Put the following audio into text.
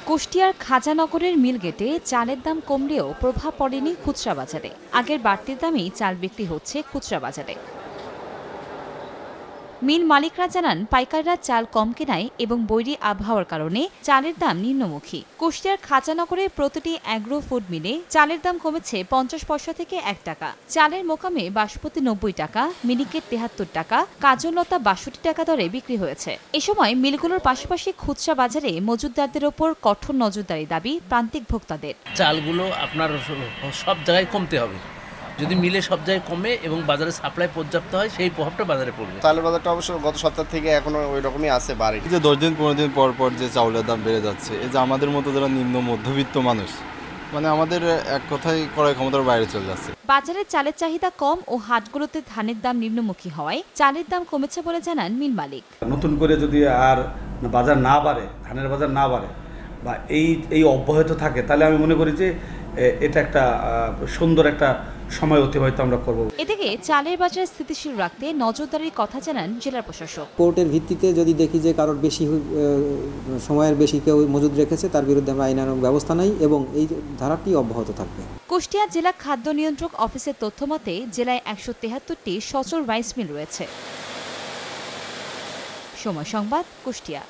কুষ্টিয়ার খাজানগরের মিলগেটে চালের দাম কমলেও প্রভাব পড়েনি খুচরা বাজারে। আগের বাড়তির দামেই চাল বিক্রি হচ্ছে খুচরা বাজারে। মিল মালিকরা জানান, পাইকাররা চাল কম কেনায় এবং বৈরী আবহাওয়ার কারণে চালের দাম নিম্নমুখী। কুষ্টিয়ার খাজানগরের প্রতিটি অ্যাগ্রো ফুড মিলে চালের দাম কমেছে 50 পয়সা থেকে 1 টাকা। চালের মোকামে বাসমতি 90 টাকা, মিনিকেট 73 টাকা, কাজললতা 62 টাকা দরে বিক্রি হয়েছে। এ সময় মিলগুলোর পাশাপাশি খুচরা বাজারে মজুতদারদের ওপর কঠোর নজরদারি দাবি প্রান্তিক ভোক্তাদের। চালগুলো আপনার সব জায়গায় কমতে হবে। যদি মিলে সব জায়গায় কমে এবং বাজারে সাপ্লাই পর্যাপ্ত হয়, সেই প্রভাবটা বাজারে পড়বে। চালের বাজারটা অবশ্য গত সপ্তাহ থেকে এখনো ওই রকমই আছে, বাড়ি যে 10 দিন 15 দিন পর পর যে চাউলের দাম বেড়ে যাচ্ছে, এই যে আমাদের মতো যারা নিম্ন মধ্যবিত্ত মানুষ, মানে আমাদের এক কথায় ক্রয় ক্ষমতার বাইরে চলে যাচ্ছে। বাজারে চালের চাহিদা কম ও হাটগুলোতে ধানের দাম নিম্নমুখী হওয়ায় চালের দাম কমেছে বলে জানান মিল মালিক। নতুন করে যদি আর বাজার না বাড়ে, ধানের বাজার না বাড়ে বা এই অব্যাহত থাকে, তাহলে আমি মনে করি যে এটা একটা সুন্দর একটা সময় অতিবাহিত আমরা করব। এদিকে চালের বাজার স্থিতিশীল রাখতে নজরদারির কথা জানান জেলা প্রশাসক। কোর্টের ভিত্তিতে যদি দেখি যে কারোর বেশি সময়ের বেশি কেউ মজুদ রেখেছে, তার বিরুদ্ধে আমরা আইনানুগ ব্যবস্থা নেই এবং এই ধারাটি অব্যাহত থাকবে। কুষ্টিয়া জেলা খাদ্য নিয়ন্ত্রক অফিসের তথ্যমতে জেলায় 173টি সচল রাইস মিল রয়েছে। সময় সংবাদ, কুষ্টিয়া।